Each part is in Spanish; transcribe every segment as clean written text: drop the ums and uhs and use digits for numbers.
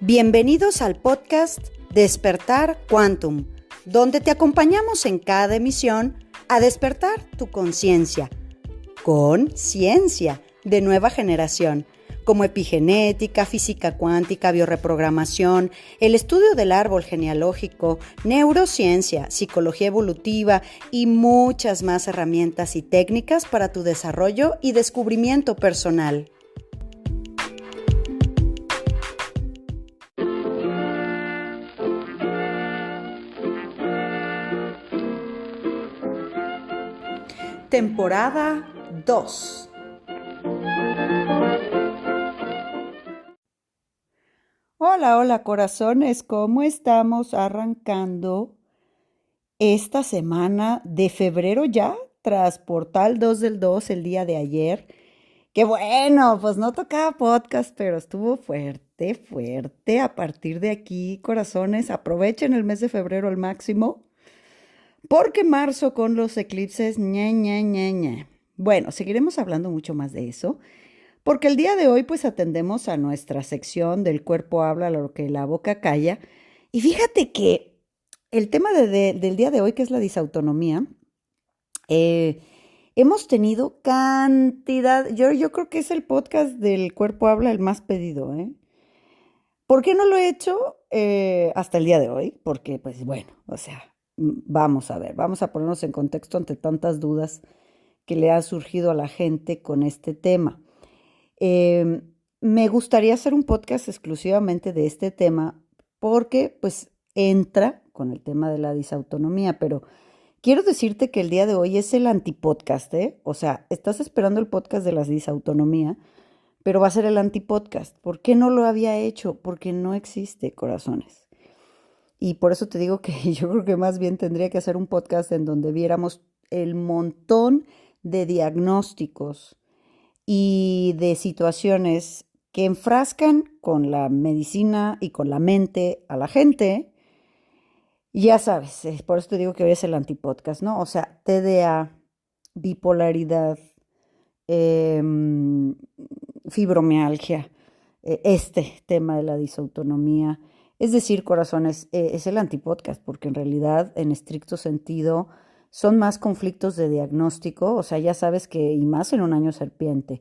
Bienvenidos al podcast Despertar Quantum, donde te acompañamos en cada emisión a despertar tu conciencia con ciencia de nueva generación, como epigenética, física cuántica, biorreprogramación, el estudio del árbol genealógico, neurociencia, psicología evolutiva y muchas más herramientas y técnicas para tu desarrollo y descubrimiento personal. Temporada 2. Hola corazones, ¿cómo estamos arrancando esta semana de febrero ya? Tras Portal 2 del 2 el día de ayer. ¡Qué bueno! Pues no tocaba podcast, pero estuvo fuerte. A partir de aquí, corazones, aprovechen el mes de febrero al máximo. Porque marzo con los eclipses, ña. Bueno, seguiremos hablando mucho más de eso, porque el día de hoy pues atendemos a nuestra sección del cuerpo habla lo que la boca calla. Y fíjate que el tema del día de hoy, que es la disautonomía, hemos tenido cantidad, yo creo que es el podcast del cuerpo habla el más pedido, ¿eh? ¿Por qué no lo he hecho hasta el día de hoy? Porque pues bueno, o sea... Vamos a ver, vamos a ponernos en contexto ante tantas dudas que le han surgido a la gente con este tema. Me gustaría hacer un podcast exclusivamente de este tema porque pues entra con el tema de la disautonomía, pero quiero decirte que el día de hoy es el antipodcast, ¿eh? O sea, estás esperando el podcast de la disautonomía, pero va a ser el antipodcast. ¿Por qué no lo había hecho? Porque no existe, corazones. Y por eso te digo que yo creo que más bien tendría que hacer un podcast en donde viéramos el montón de diagnósticos y de situaciones que enfrascan con la medicina y con la mente a la gente. Ya sabes, por eso te digo que hoy es el antipodcast, ¿no? O sea, TDA, bipolaridad, fibromialgia, este tema de la disautonomía. Es decir, corazones, es el antipodcast, porque en realidad, en estricto sentido, son más conflictos de diagnóstico, o sea, ya sabes que, y más en un año serpiente,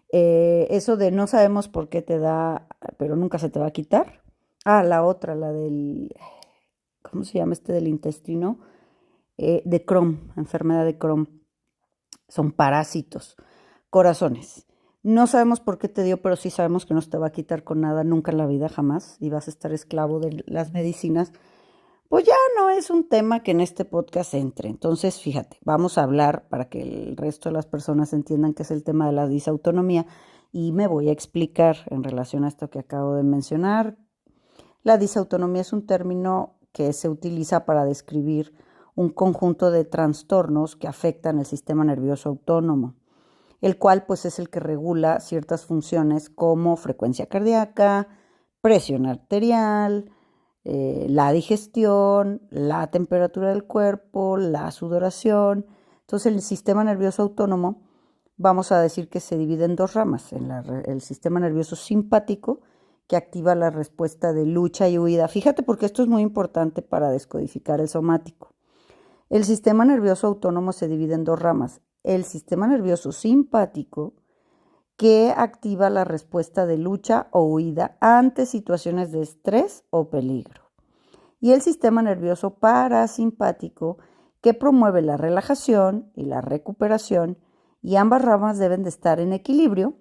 eso de no sabemos por qué te da, pero nunca se te va a quitar. La otra, la del, ¿cómo se llama este del intestino? De Crohn, enfermedad de Crohn. Son parásitos. Corazones. No sabemos por qué te dio, pero sí sabemos que no se te va a quitar con nada, nunca en la vida, jamás, y vas a estar esclavo de las medicinas. Pues ya no es un tema que en este podcast entre. Entonces, fíjate, vamos a hablar para que el resto de las personas entiendan qué es el tema de la disautonomía y me voy a explicar en relación a esto que acabo de mencionar. La disautonomía es un término que se utiliza para describir un conjunto de trastornos que afectan el sistema nervioso autónomo, el cual pues es el que regula ciertas funciones como frecuencia cardíaca, presión arterial, la digestión, la temperatura del cuerpo, la sudoración. Entonces el sistema nervioso autónomo, vamos a decir que se divide en dos ramas, el sistema nervioso simpático, que activa la respuesta de lucha y huida. Fíjate porque esto es muy importante para descodificar el somático. El sistema nervioso autónomo se divide en dos ramas. El sistema nervioso simpático, que activa la respuesta de lucha o huida ante situaciones de estrés o peligro. Y el sistema nervioso parasimpático, que promueve la relajación y la recuperación, y ambas ramas deben de estar en equilibrio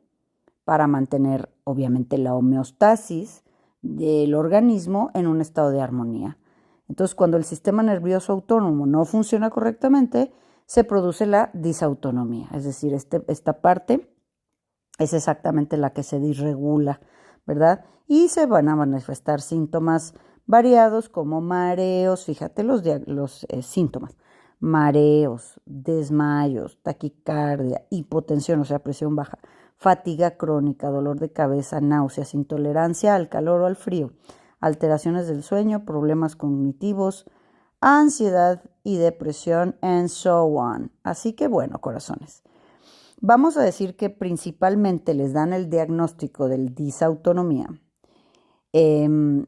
para mantener, obviamente, la homeostasis del organismo en un estado de armonía. Entonces, cuando el sistema nervioso autónomo no funciona correctamente, se produce la disautonomía, es decir, esta parte es exactamente la que se disregula, ¿verdad? Y se van a manifestar síntomas variados como mareos, fíjate los síntomas, mareos, desmayos, taquicardia, hipotensión, o sea, presión baja, fatiga crónica, dolor de cabeza, náuseas, intolerancia al calor o al frío, alteraciones del sueño, problemas cognitivos, ansiedad y depresión, and so on. Así que bueno, corazones, vamos a decir que principalmente les dan el diagnóstico del disautonomía Em,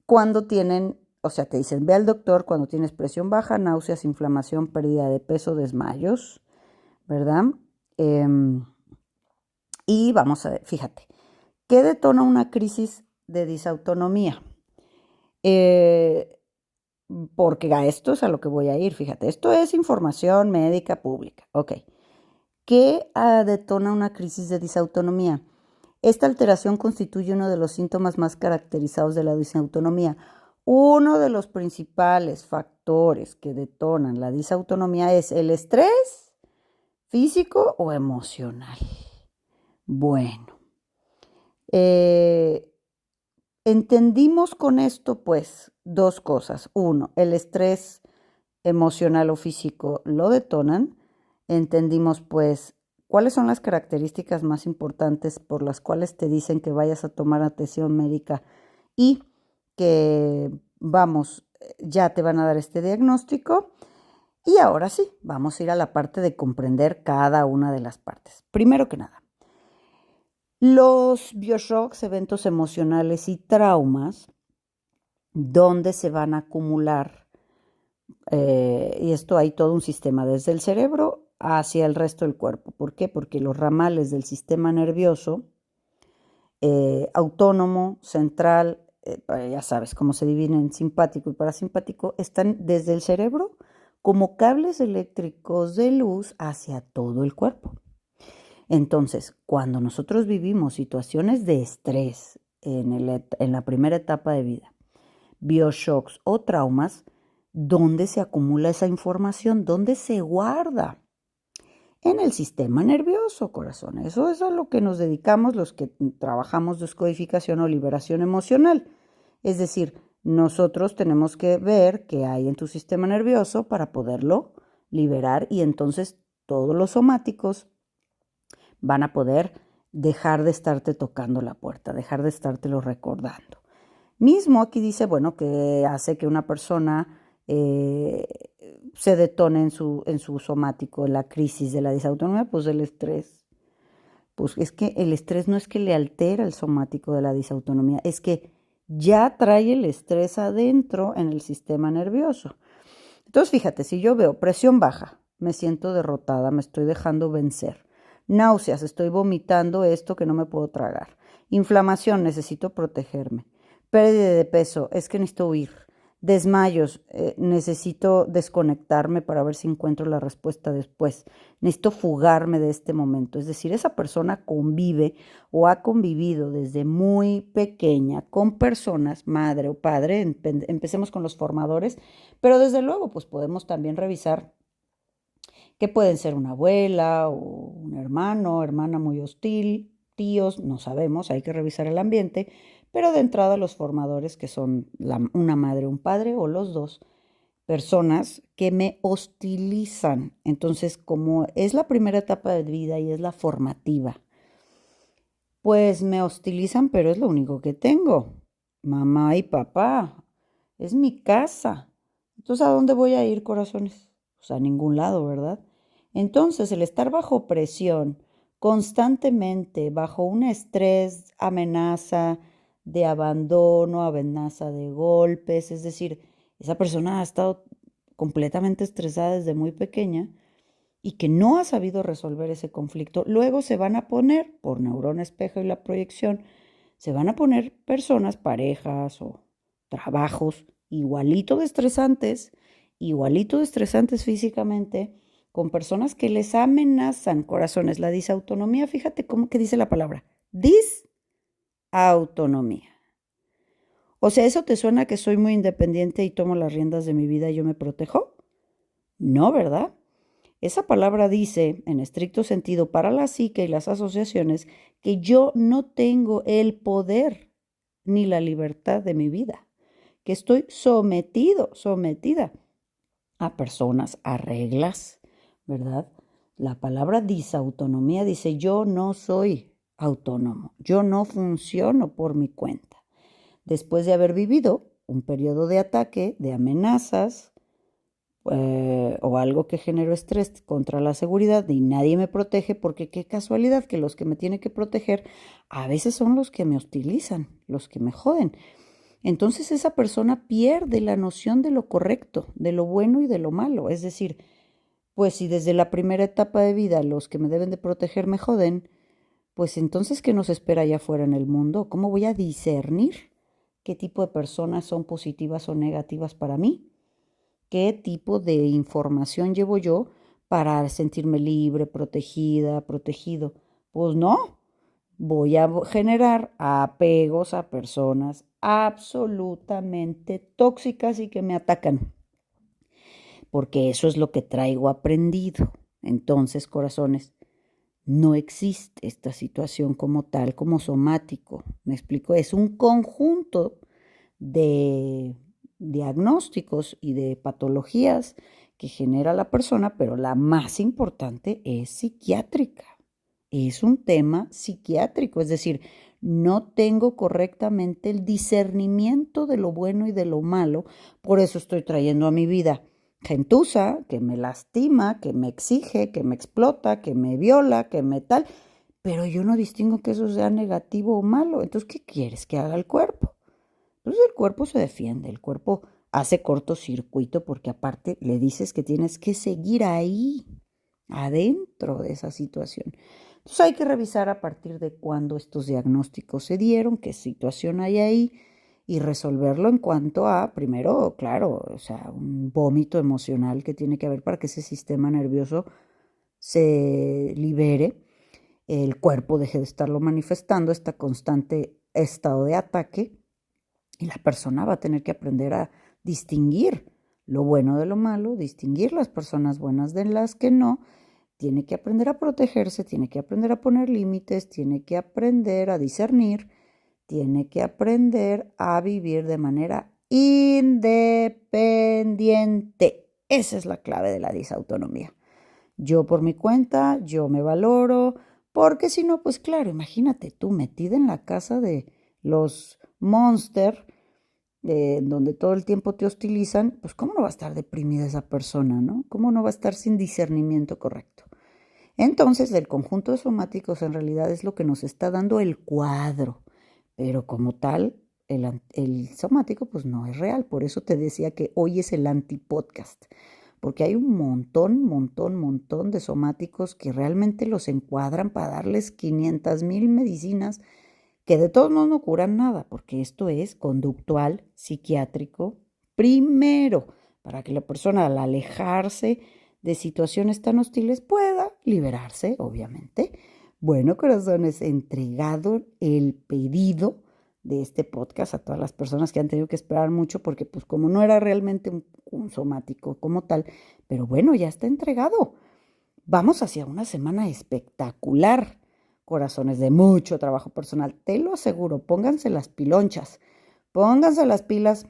cuando tienen, o sea, te dicen, ve al doctor cuando tienes presión baja, náuseas, inflamación, pérdida de peso, desmayos, ¿verdad? Em, y vamos a ver, fíjate, ¿qué detona una crisis de disautonomía? Eh, porque a esto es a lo que voy a ir, fíjate, esto es información médica pública, ok. ¿Qué detona una crisis de disautonomía? Esta alteración constituye uno de los síntomas más caracterizados de la disautonomía. Uno de los principales factores que detonan la disautonomía es el estrés físico o emocional. Bueno, eh, entendimos con esto pues dos cosas. Uno, el estrés emocional o físico lo detonan. Entendimos pues cuáles son las características más importantes por las cuales te dicen que vayas a tomar atención médica y que vamos, ya te van a dar este diagnóstico. Y ahora sí, vamos a ir a la parte de comprender cada una de las partes. Primero que nada, los bioshocks, eventos emocionales y traumas, donde se van a acumular, y esto hay todo un sistema desde el cerebro hacia el resto del cuerpo. ¿Por qué? Porque los ramales del sistema nervioso, autónomo, central, ya sabes cómo se dividen en simpático y parasimpático, están desde el cerebro como cables eléctricos de luz hacia todo el cuerpo. Entonces, cuando nosotros vivimos situaciones de estrés en la primera etapa de vida, bioshocks o traumas, ¿dónde se acumula esa información? ¿Dónde se guarda? En el sistema nervioso, corazón. Eso es a lo que nos dedicamos los que trabajamos descodificación o liberación emocional. Es decir, nosotros tenemos que ver qué hay en tu sistema nervioso para poderlo liberar y entonces todos los somáticos van a poder dejar de estarte tocando la puerta, dejar de estártelo recordando. Mismo aquí dice, bueno, que hace que una persona se detone en su somático, la crisis de la disautonomía, pues el estrés. Pues es que el estrés no es que le altera el somático de la disautonomía, es que ya trae el estrés adentro en el sistema nervioso. Entonces, fíjate, si yo veo presión baja, me siento derrotada, me estoy dejando vencer. Náuseas, estoy vomitando esto que no me puedo tragar. Inflamación, necesito protegerme. Pérdida de peso, es que necesito huir. Desmayos, necesito desconectarme para ver si encuentro la respuesta después. Necesito fugarme de este momento. Es decir, esa persona convive o ha convivido desde muy pequeña con personas, madre o padre, empecemos con los formadores, pero desde luego pues podemos también revisar que pueden ser una abuela o un hermano, hermana muy hostil, tíos, no sabemos, hay que revisar el ambiente, pero de entrada los formadores que son una madre, un padre o los dos, personas que me hostilizan. Entonces, como es la primera etapa de vida y es la formativa, pues me hostilizan, pero es lo único que tengo. Mamá y papá, es mi casa. Entonces, ¿a dónde voy a ir, corazones? Pues a ningún lado, ¿verdad? Entonces, el estar bajo presión constantemente, bajo un estrés, amenaza de abandono, amenaza de golpes, es decir, esa persona ha estado completamente estresada desde muy pequeña y que no ha sabido resolver ese conflicto, luego se van a poner, por neurona espejo y la proyección, se van a poner personas, parejas o trabajos igualito de estresantes físicamente, con personas que les amenazan, corazones. La disautonomía, fíjate cómo que dice la palabra, disautonomía. O sea, ¿eso te suena que soy muy independiente y tomo las riendas de mi vida y yo me protejo? No, ¿verdad? Esa palabra dice, en estricto sentido, para la psique y las asociaciones, que yo no tengo el poder ni la libertad de mi vida, que estoy sometida a personas, a reglas, ¿verdad? La palabra disautonomía dice, yo no soy autónomo, yo no funciono por mi cuenta. Después de haber vivido un periodo de ataque, de amenazas, o algo que generó estrés contra la seguridad y nadie me protege, porque qué casualidad que los que me tienen que proteger a veces son los que me hostilizan, los que me joden. Entonces esa persona pierde la noción de lo correcto, de lo bueno y de lo malo. Es decir, pues si desde la primera etapa de vida los que me deben de proteger me joden, pues entonces ¿qué nos espera allá afuera en el mundo? ¿Cómo voy a discernir qué tipo de personas son positivas o negativas para mí? ¿Qué tipo de información llevo yo para sentirme libre, protegida, protegido? Pues no, voy a generar apegos a personas absolutamente tóxicas y que me atacan, porque eso es lo que traigo aprendido. Entonces, corazones, no existe esta situación como tal, como somático. Me explico, es un conjunto de diagnósticos y de patologías que genera la persona, pero la más importante es psiquiátrica. Es un tema psiquiátrico, es decir, no tengo correctamente el discernimiento de lo bueno y de lo malo, por eso estoy trayendo a mi vida gentuza, que me lastima, que me exige, que me explota, que me viola, que me tal, pero yo no distingo que eso sea negativo o malo. Entonces, ¿qué quieres que haga el cuerpo? Entonces el cuerpo se defiende, el cuerpo hace cortocircuito porque aparte le dices que tienes que seguir ahí, adentro de esa situación. Entonces hay que revisar a partir de cuándo estos diagnósticos se dieron, qué situación hay ahí y resolverlo en cuanto a, primero, claro, o sea, un vómito emocional que tiene que haber para que ese sistema nervioso se libere, el cuerpo deje de estarlo manifestando, este constante estado de ataque, y la persona va a tener que aprender a distinguir lo bueno de lo malo, distinguir las personas buenas de las que no. Tiene que aprender a protegerse, tiene que aprender a poner límites, tiene que aprender a discernir, tiene que aprender a vivir de manera independiente. Esa es la clave de la disautonomía. Yo por mi cuenta, yo me valoro, porque si no, pues claro, imagínate tú metida en la casa de los monster, donde todo el tiempo te hostilizan, pues cómo no va a estar deprimida esa persona, ¿no? ¿Cómo no va a estar sin discernimiento correcto? Entonces, el conjunto de somáticos en realidad es lo que nos está dando el cuadro, pero como tal, el somático pues no es real. Por eso te decía que hoy es el antipodcast, porque hay un montón de somáticos que realmente los encuadran para darles 500,000 medicinas que de todos modos no curan nada, porque esto es conductual, psiquiátrico, primero, para que la persona al alejarse de situaciones tan hostiles pueda liberarse, obviamente. Bueno, corazones, entregado el pedido de este podcast a todas las personas que han tenido que esperar mucho, porque pues como no era realmente un somático como tal, pero bueno, ya está entregado. Vamos hacia una semana espectacular, corazones, de mucho trabajo personal, te lo aseguro. Pónganse las pilonchas, pónganse las pilas,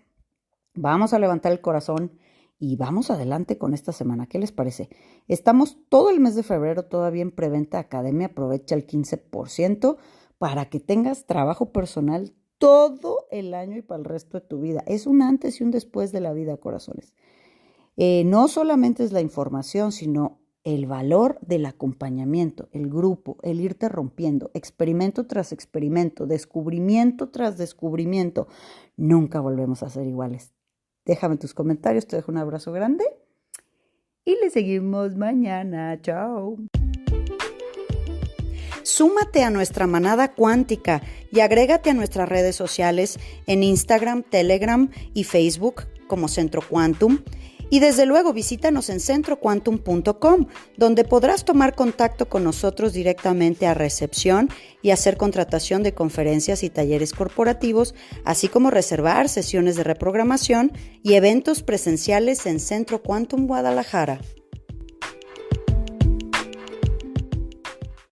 vamos a levantar el corazón y vamos adelante con esta semana. ¿Qué les parece? Estamos todo el mes de febrero todavía en preventa Academia, aprovecha el 15% para que tengas trabajo personal todo el año y para el resto de tu vida. Es un antes y un después de la vida, corazones. No solamente es la información, sino el valor del acompañamiento, el grupo, el irte rompiendo, experimento tras experimento, descubrimiento tras descubrimiento. Nunca volvemos a ser iguales. Déjame tus comentarios, te dejo un abrazo grande y le seguimos mañana. Chao. Súmate a nuestra manada cuántica y agrégate a nuestras redes sociales en Instagram, Telegram y Facebook como Centro Quantum. Y desde luego visítanos en centroquantum.com, donde podrás tomar contacto con nosotros directamente a recepción y hacer contratación de conferencias y talleres corporativos, así como reservar sesiones de reprogramación y eventos presenciales en Centro Quantum Guadalajara.